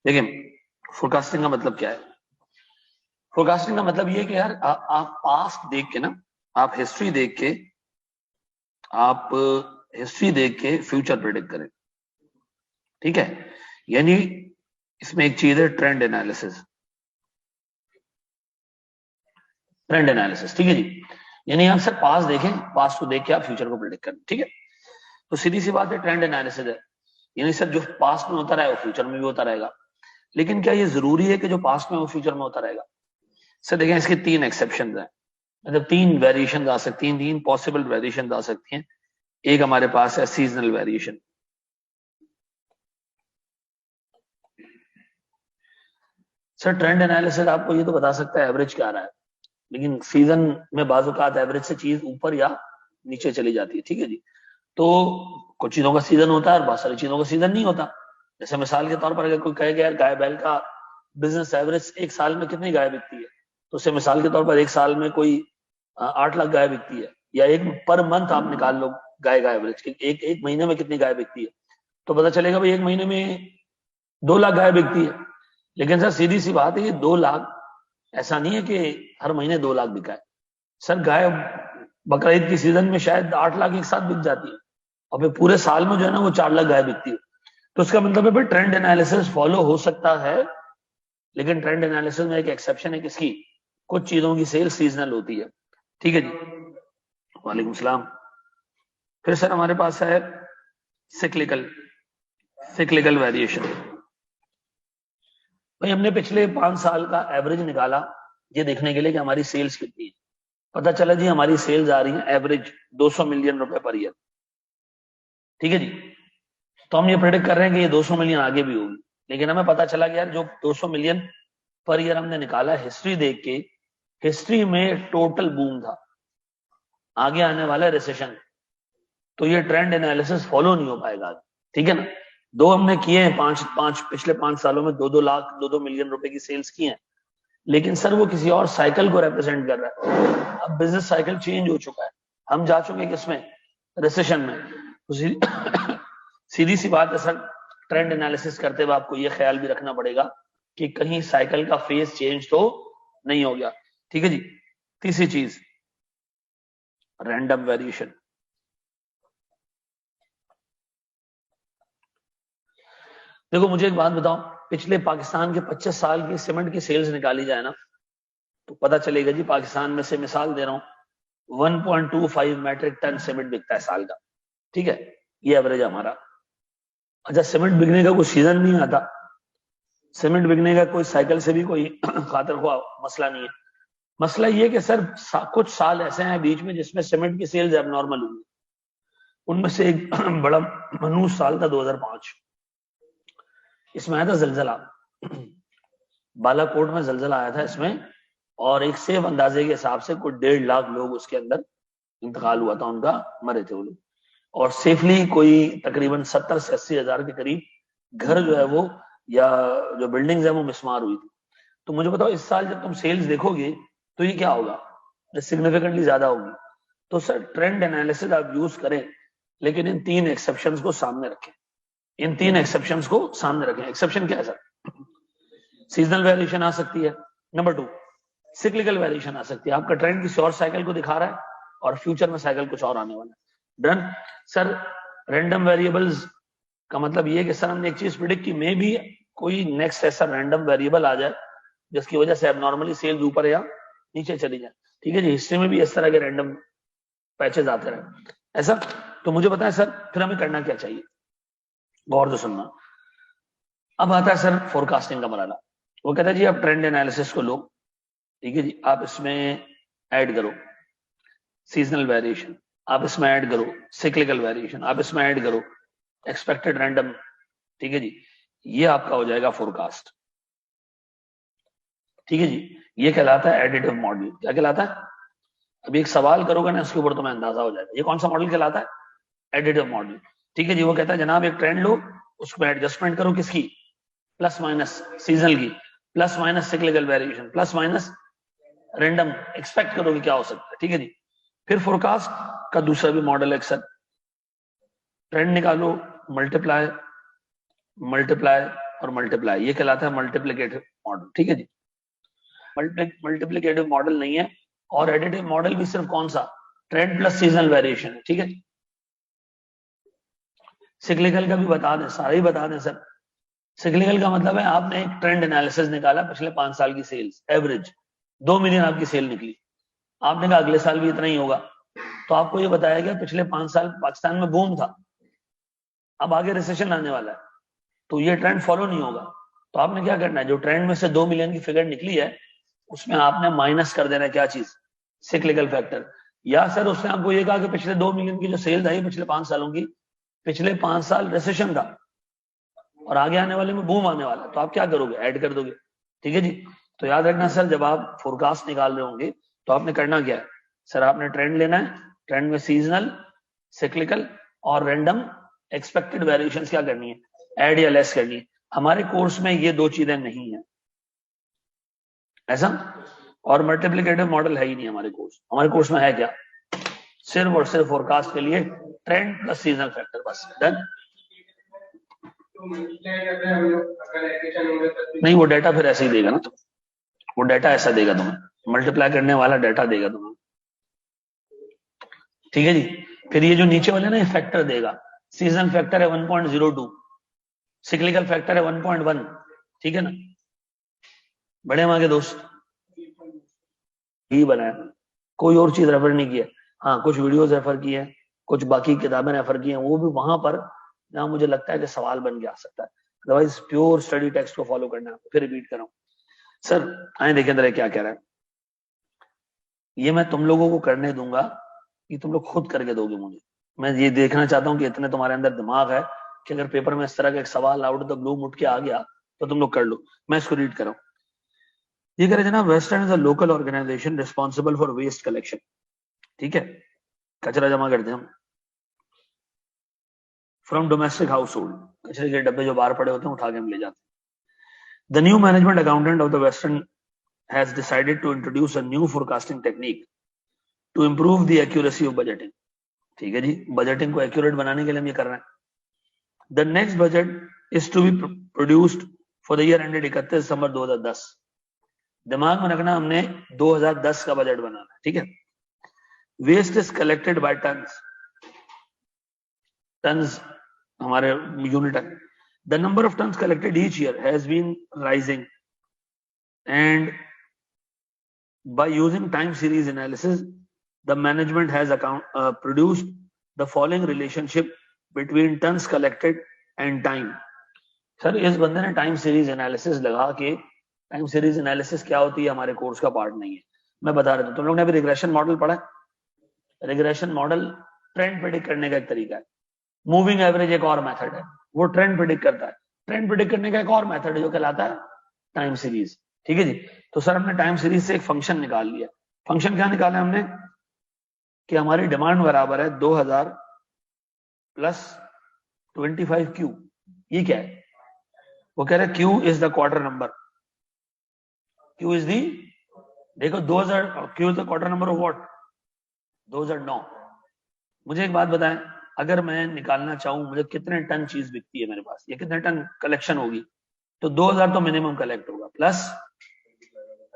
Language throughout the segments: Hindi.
देखिए, फोरकास्टिंग का मतलब क्या है? फोरकास्टिंग का मतलब ये है कि यार आप पास्ट देख के ना, आप हिस्ट्री देख के आप हिस्ट्री देख के फ्यूचर प्रेडिक्ट करें। ठीक है, यानी इसमें एक चीज है ट्रेंड एनालिसिस। ट्रेंड एनालिसिस, ठीक है जी। यानी आप सर पास्ट देखें, पास्ट को देख के आप फ्यूचर को प्रेडिक्ट करें। ठीक है, तो सीधी सी बात है, ट्रेंड एनालिसिस है। यानी सर जो पास्ट में होता रहा है वो फ्यूचर में भी होता रहेगा। लेकिन क्या ये जरूरी है कि जो पास्ट में वो फ्यूचर में होता रहेगा? सर देखें, इसके तीन एक्सेप्शन हैं। मतलब तीन वेरिएशन आ सकती हैं, तीन पॉसिबल वेरिएशन आ सकती हैं। एक हमारे पास है seasonal variation. Sir trend analysis आपको ये तो बता सकता है एवरेज क्या आ रहा है, लेकिन सीजन में बाजुकात एवरेज से चीज ऊपर या नीचे चली जाती है। ठीक है जी। तो कुछ चीजों का सीजन होता है और बहुत सारी चीजों का सीजन नहीं होता। जैसे मिसाल के तौर पर अगर कोई कहे कि यार गाय बैल का बिजनेस एवरेज एक साल में कितनी गाय बिकती है, तो उसे मिसाल के तौर पर एक साल में कोई 8 लाख गाय बिकती है, या एक पर मंथ आप निकाल लो गाय का एवरेज, एक एक महीने में कितनी गाय बिकती है, तो पता चलेगा भाई एक महीने में 2 लाख गाय बिकती है। लेकिन सर सीधी सी बात है, ये 2 लाख ऐसा नहीं है कि हर महीने 2 लाख बिका है। सर गाय बकरा ईद की सीजन में शायद 8 लाख एक साथ बिक जाती है, और फिर पूरे साल में जो है ना वो 4 लाख गाय बिकती है। तो उसका मतलब है भाई ट्रेंड एनालिसिस फॉलो हो सकता है, लेकिन ट्रेंड एनालिसिस में एक एक्सेप्शन है किसकी? कुछ चीजों की सेल सीजनल होती है। ठीक है जी। वालेकुम सलाम। फिर सर हमारे पास है सिक्लिकल सिक्लिकल वेरिएशन। भाई हमने पिछले 5 साल का एवरेज निकाला ये देखने के लिए कि हमारी सेल्स कितनी है। पता चला जी हमारी सेल्स आ रही है एवरेज 200 मिलियन रुपए पर ईयर। ठीक है जी। तो हम ये प्रेडिक्ट कर रहे हैं कि ये 200 मिलियन आगे भी होगी। लेकिन हमें पता चला कि यार जो 200 मिलियन पर ईयर हमने निकाला हिस्ट्री देख के, हिस्ट्री में टोटल बूम था, आगे आने वाला रिसेशन, तो ये ट्रेंड एनालिसिस फॉलो नहीं हो पाएगा। ठीक है ना? दो हमने किए हैं, पांच पांच पिछले 5 सालों में 2-2 लाख 2-2 मिलियन रुपए की सेल्स की हैं, लेकिन सर वो किसी और साइकिल को रिप्रेजेंट कर रहा है। अब बिजनेस साइकिल चेंज हो चुका है, हम जा चुके हैं किसमें? रिसेशन में। तो सीधी सी बात है सर, ट्रेंड एनालिसिस करते हुए आपको यह ख्याल भी रखना पड़ेगा कि कहीं साइकिल का फेज चेंज तो नहीं हो गया। ठीक है जी। तीसरी चीज, रैंडम वेरिएशन। देखो मुझे एक बात बताओ, पिछले पाकिस्तान के 25 साल की सीमेंट की सेल्स निकाली जाए ना, तो पता चलेगा जी पाकिस्तान में से, मिसाल दे रहा हूं, 1.25 मैट्रिक टन सीमेंट बिकता है साल का। ठीक है, ये एवरेज हमारा। अच्छा, सीमेंट बिकने का कोई सीजन नहीं आता, सीमेंट बिकने का कोई साइकिल से भी कोई खातर हुआ मसला नहीं है। मसला ये कि सर कुछ साल ऐसे हैं बीच में जिसमें सीमेंट की सेल्स एबनॉर्मल हुई। उनमें से एक बड़ा मनूस साल था 2005। इसमें आया था जलजला, बालाकोट में जलजला आया था इसमें, और एक सेफ अंदाजे के हिसाब से कोई 1.5 लाख लोग उसके अंदर इंतकाल हुआ था उनका, मरे थे वो लोग। और सेफली कोई तकरीबन 70 से 80 हजार के करीब घर जो है वो, या जो बिल्डिंग्स है वो मिसमार हुई थी। तो मुझे बताओ इस साल जब तुम सेल्स देखोगे तो ये क्या होगा? सिग्निफिकेंटली ज्यादा होगी। तो सर ट्रेंड एनालिसिस आप यूज करें, लेकिन इन तीन एक्सेप्शंस को सामने रखें। इन तीन एक्सेप्शंस को सामने रखें। एक्सेप्शन क्या है सर? सीजनल वेरिएशन आ सकती है, नंबर 2 सिक्लिकल वेरिएशन आ सकती है, आपका ट्रेंड किसी और साइकिल को दिखा रहा है और फ्यूचर में साइकिल कुछ और आने वाला है। डन। सर रैंडम वेरिएबल्स का मतलब ये कि सर हमने एक चीज प्रिडिक्ट की, मे भी कोई नेक्स्ट ऐसा रैंडम वेरिएबल आ जाए जिसकी वजह से एबनॉर्मली सेल्स ऊपर या नीचे चली जाए। ठीक है जी, हिस्ट्री में भी इस तरह के रैंडम पैचेस आते रहे ऐसा। तो मुझे बताएं सर फिर हमें करना क्या चाहिए? गौर से सुनना। अब आता है सर फोरकास्टिंग का मरहला। वो कहता है जी आप ट्रेंड एनालिसिस को लो, ठीक है जी, आप इसमें ऐड करो सीजनल वेरिएशन, आप इसमें ऐड करो सिक्लिकल वेरिएशन, आप इसमें ऐड करो एक्सपेक्टेड रैंडम। ठीक है जी, ये आपका हो जाएगा फोरकास्ट। ठीक है जी, ये कहलाता है एडिटिव मॉडल। क्या कहलाता है? अभी एक सवाल करोगे ना, उसके ऊपर तुम्हें अंदाजा हो जाएगा ये कौन सा मॉडल कहलाता है। Additive model. ठीक है जी, वो कहता है जनाब एक ट्रेंड लो, उसमें एडजस्टमेंट करो किसकी? प्लस माइनस सीजनल की, plus minus cyclical variation, plus minus random, expect करो कि क्या हो सकता है। ठीक है जी। फिर फोरकास्ट का दूसरा भी मॉडल है ट्रेंड निकालो, मल्टीप्लाई मल्टीप्लाई और मल्टीप्लाई, ये कहलाता है मल्टीप्लिकेटिव मॉडल। ठीक है जी, मल्टीप्लिकेटिव मॉडल नहीं है। और एडिटिव मॉडल भी सिर्फ कौन सा, ट्रेंड प्लस सीजनल वेरिएशन है। ठीक है, सिक्लिकल का भी बता दें, सारे ही बता दें सर। सिक्लिकल का मतलब है आपने एक ट्रेंड एनालिसिस निकाला पिछले 5 साल की सेल्स एवरेज 2 मिलियन आपकी सेल निकली, आपने कहा अगले साल भी इतना ही होगा, तो आपको ये बताया गया पिछले 5 साल पाकिस्तान में बूम था, अब आगे रिसेशन आने वाला है, तो ये ट्रेंड फॉलो नहीं होगा। तो आपने क्या करना है, जो ट्रेंड में से 2 मिलियन की फिगर निकली है उसमें आपने माइनस कर देना है क्या चीज, सिक्लिकल फैक्टर। या सर उसने आपको ये कहा कि पिछले 2 मिलियन की जो सेल आई पिछले 5 सालों की, पिछले 5 साल रिसेशन था और आगे आने वाले में बूम आने वाला है, तो आप क्या करोगे, ऐड कर दोगे। ठीक है जी, तो याद रखना सर, जब आप फोरकास्ट निकाल रहे होंगे तो आपने करना क्या है सर, आपने ट्रेंड लेना है, ट्रेंड में सीजनल, सिक्लिकल और रैंडम एक्सपेक्टेड वेरिएशन क्या करनी है, ऐड या लेस करनी है। हमारे कोर्स में ये 2 चीजें नहीं है ऐसा, और मल्टीप्लिकेटिव मॉडल है ही नहीं हमारे कोर्स में है क्या, सिर्फ और सिर्फ फोरकास्ट के लिए ट्रेंड प्लस सीजनल फैक्टर, बस डन। नहीं वो डाटा फिर ऐसे ही देगा ना, तो वो डाटा ऐसा देगा तुम्हें, मल्टीप्लाई करने वाला डाटा देगा तुम्हें। ठीक है जी, फिर ये जो नीचे वाले ना ये फैक्टर देगा, सीजन फैक्टर है 1.02, सिक्लिकल फैक्टर है 1.1। ठीक है ना, बड़े माँ के दोस्त ही बनाया, कोई और चीज रेफर नहीं किया। हाँ कुछ वीडियोस रेफर किए हैं, कुछ बाकी किताबें रेफर की हैं, वो भी वहां पर जहां मुझे लगता है कि सवाल बन के आ सकता है, अदरवाइज प्योर स्टडी टेक्स्ट को फॉलो करना है। फिर रिपीट कर रहा हूँ सर, आए देखें जरा क्या कह रहा है। ये मैं तुम लोगों को करने दूंगा कि तुम लोग खुद करके दोगे मुझे, मैं ये देखना चाहता हूँ कि इतने तुम्हारे अंदर दिमाग है कि अगर पेपर में इस तरह का एक सवाल आउट ऑफ द ब्लू मुड़ के आ गया तो तुम लोग कर लो। मैं इसको रीड कर रहा हूँ, ये कह रहे जनाब, Western is a local organisation responsible for waste collection. ठीक है, कचरा जमा करते हैं हम फ्रॉम डोमेस्टिक हाउस होल्ड, कचरे के डब्बे जो बाहर पड़े होते हैं उठा के हम ले जाते हैं। The new management accountant of the Western has decided to introduce a new forecasting technique to improve the accuracy of budgeting. ठीक है जी, बजटिंग को एक्यूरेट बनाने के लिए हम ये कर रहे हैं। The next budget is to be produced for the year ended 31 December 2010। दिमाग में रखना, हमने 2010 का बजट बनाना है। ठीक है, waste is collected by tons हमारे यूनिट है। The number of tons collected each year has been rising and by using time series analysis the management has produced the following relationship between tons collected and time. Sir इस बंदे ने टाइम सीरीज एनालिसिस लगा के, टाइम सीरीज एनालिसिस क्या होती है हमारे कोर्स का पार्ट नहीं है, मैं बता रहा हूं। तुम लोग ने अभी रिग्रेशन मॉडल पढ़ा है, रिग्रेशन मॉडल ट्रेंड प्रेडिक्ट करने का एक तरीका है, मूविंग एवरेज एक और मेथड है, वो ट्रेंड प्रेडिक्ट करता है। ट्रेंड प्रेडिक्ट करने का एक और मेथड है जो कहलाता है टाइम सीरीज। ठीक है जी, तो सर हमने टाइम सीरीज से एक फंक्शन निकाल लिया। फंक्शन क्या निकाला हमने कि हमारी डिमांड बराबर है 2000 प्लस 25Q। ये क्या है, वो कह रहे हैं Q is the quarter number, Q is the, देखो 2000, Q is the quarter number of what, 2009। मुझे एक बात बताएं, अगर मैं निकालना चाहूं मुझे कितने टन चीज बिकती है मेरे पास, ये कितने टन कलेक्शन होगी, तो 2000 तो मिनिमम कलेक्ट होगा प्लस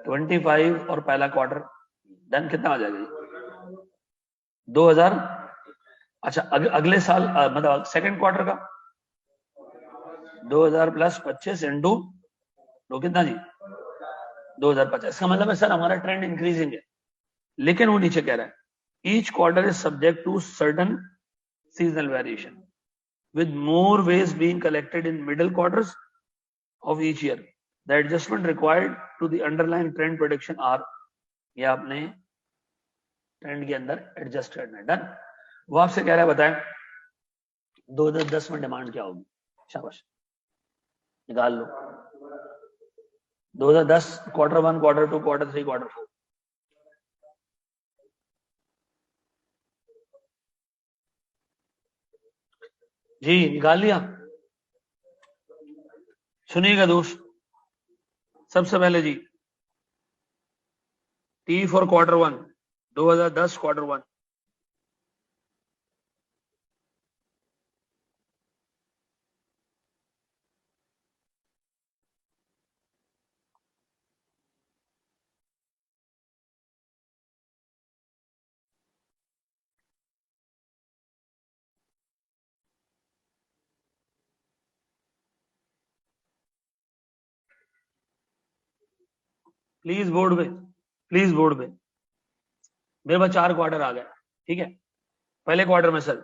25 और पहला क्वार्टर, डन कितना आ जाएगा 2000। अच्छा अगले साल मतलब सेकंड क्वार्टर का 2000 प्लस 25 इंटू तो कितना जी 2050। इसका मतलब है सर हमारा ट्रेंड इंक्रीजिंग है, लेकिन वो नीचे कह रहा है each quarter is subject to certain seasonal variation with more waste being collected in middle quarters of each year. The adjustment required to the underlying trend prediction are, ये आपने ट्रेंड के अंदर एडजस्ट करना है। डन, वो आपसे कह रहा है बताएं 2010 में डिमांड क्या होगी, शाबाश निकाल लो। 2010 क्वार्टर 1 क्वार्टर 2 क्वार्टर 3 क्वार्टर 4, जी निकाल लिया। सुनिएगा दोस्त, सबसे पहले G T for quarter 1 2010 quarter 1, please board पे, प्लीज बोर्ड पे। मेरे पास 4 क्वार्टर आ गया, ठीक है। पहले क्वार्टर में सर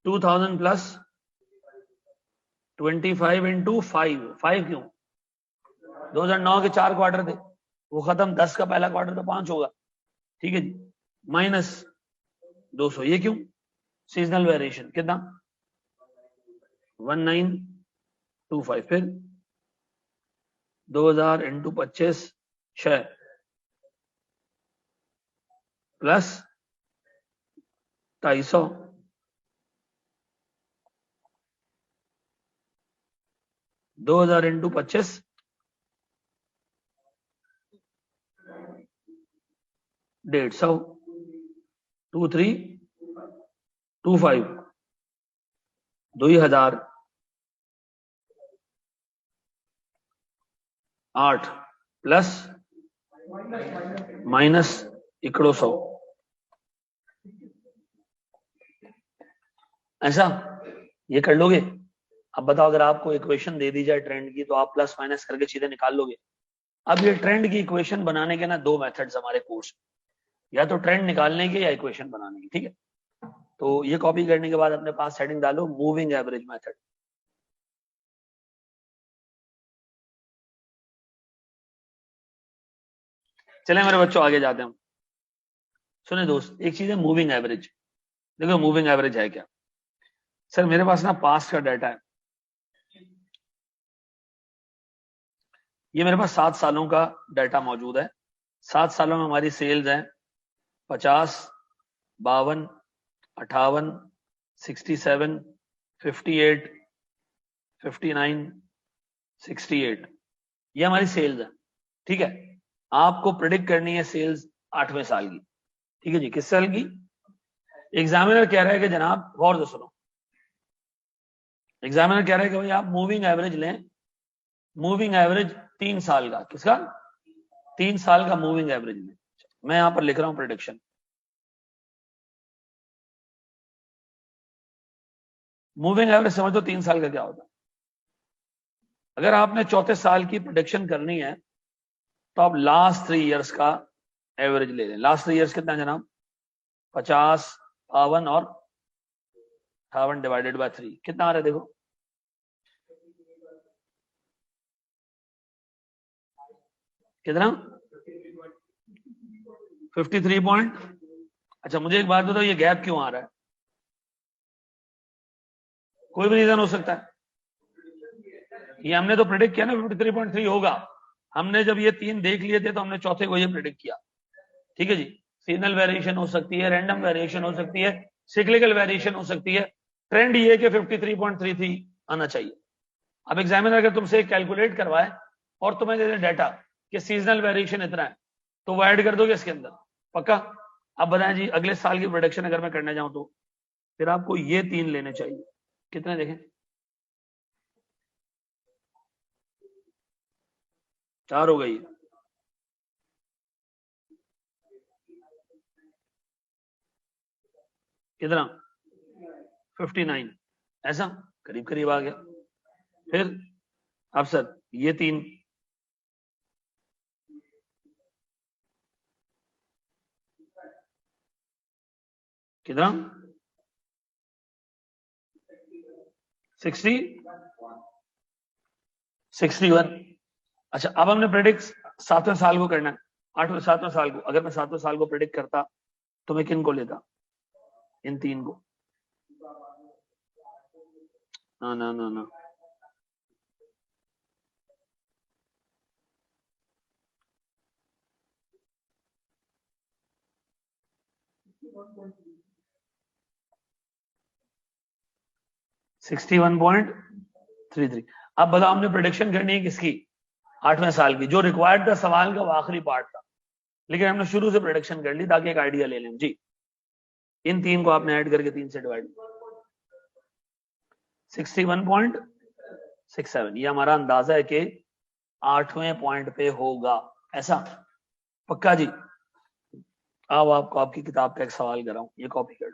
2000 प्लस 25 इंटू 5 क्यों? 2009 के 4 क्वार्टर थे, वो खत्म। 10 का पहला क्वार्टर तो 5 होगा, ठीक है जी। माइनस 200, ये क्यों? सीजनल वेरिएशन कितना? 1925। फिर 2000 into 25 6 plus 250 2000 into 25 150 2325 2000 8 plus minus 100। ऐसा ये कर लोगे? अब बताओ, अगर आपको इक्वेशन दे दी जाए ट्रेंड की, तो आप प्लस माइनस करके सीधे निकाल लोगे? अब ये ट्रेंड की इक्वेशन बनाने के ना 2 मेथड्स हमारे कोर्स, या तो ट्रेंड निकालने के या इक्वेशन बनाने की, ठीक है। तो ये कॉपी करने के बाद अपने पास हेडिंग डालो मूविंग एवरेज मेथड। चले मेरे बच्चों आगे जाते हैं। सुने दोस्त, एक चीज है मूविंग एवरेज। देखो मूविंग एवरेज है क्या? सर मेरे पास ना पास्ट का डाटा है, ये मेरे पास 7 सालों का डाटा मौजूद है। 7 सालों में हमारी सेल्स है 50, 52, 58, 67, 58, 59, 68, ये हमारी सेल्स है, ठीक है। आपको प्रिडिक्ट करनी है सेल्स 8वें साल की, ठीक है जी। किस साल की? एग्जामिनर कह रहा है कि जनाब गौर से सुनो, एग्जामिनर कह रहा है कि भाई आप मूविंग एवरेज लें। मूविंग एवरेज 3 साल का, किसका? 3 साल का मूविंग एवरेज लें। मैं यहां पर लिख रहा हूं प्रिडिक्शन। मूविंग एवरेज समझ दो 3 साल का क्या होता है। अगर आपने चौथे साल की प्रोडिक्शन करनी है, तो आप लास्ट 3 इयर्स का एवरेज ले लें। लास्ट 3 इयर्स कितना जनाब? 50, 52 और 58 डिवाइडेड बाय 3 कितना आ रहा है? देखो कितना? 53 पॉइंट। अच्छा मुझे एक बात बताओ, ये गैप क्यों आ रहा है? कोई भी रीजन हो सकता है। ये हमने तो प्रिडिक्ट किया ना 53.3 होगा। हमने जब ये 3 देख लिए थे, तो हमने चौथे को ये प्रिडिक्ट किया, ठीक है जी। सीजनल वेरिएशन हो सकती है, रैंडम वेरिएशन हो सकती है, सिक्लिकल वेरिएशन हो सकती है। ट्रेंड ये है कि 53.33 आना चाहिए। अब एग्जामिनर अगर तुमसे कैलकुलेट करवाए और तुम्हें दे दे डाटा कि सीजनल वेरिएशन इतना है, तो वो ऐड कर दोगे इसके अंदर, पक्का? अब बताएं जी, अगले साल की प्रोडक्शन अगर मैं करने जाऊं, तो फिर आपको ये 3 लेने चाहिए। कितने देखें? 4 हो गई। कितना? 59। ऐसा करीब करीब आ गया। फिर अब सर ये 3, कितना? 61। अच्छा अब हमने प्रेडिक्ट 7वें साल को करना है, 8वें 7वें साल को। अगर मैं 7वें साल को प्रेडिक्ट करता, तो मैं किन को लेता? इन 3 को। ना ना ना ना, $61.33। अब बताओ हमने प्रोडिक्शन करनी है किसकी? 8वें साल की, जो रिक्वायर्ड था सवाल का, वो आखिरी पार्ट था। लेकिन हमने शुरू से प्रोडिक्शन कर ली ताकि एक आइडिया ले लें जी। इन 3 को आपने ऐड करके 3 से डिवाइड, 61.67। ये हमारा अंदाजा है कि 8वें पॉइंट पे होगा, ऐसा पक्का जी। अब आपको आपकी किताब का एक सवाल कर रहा हूं, ये कॉपी कर लो।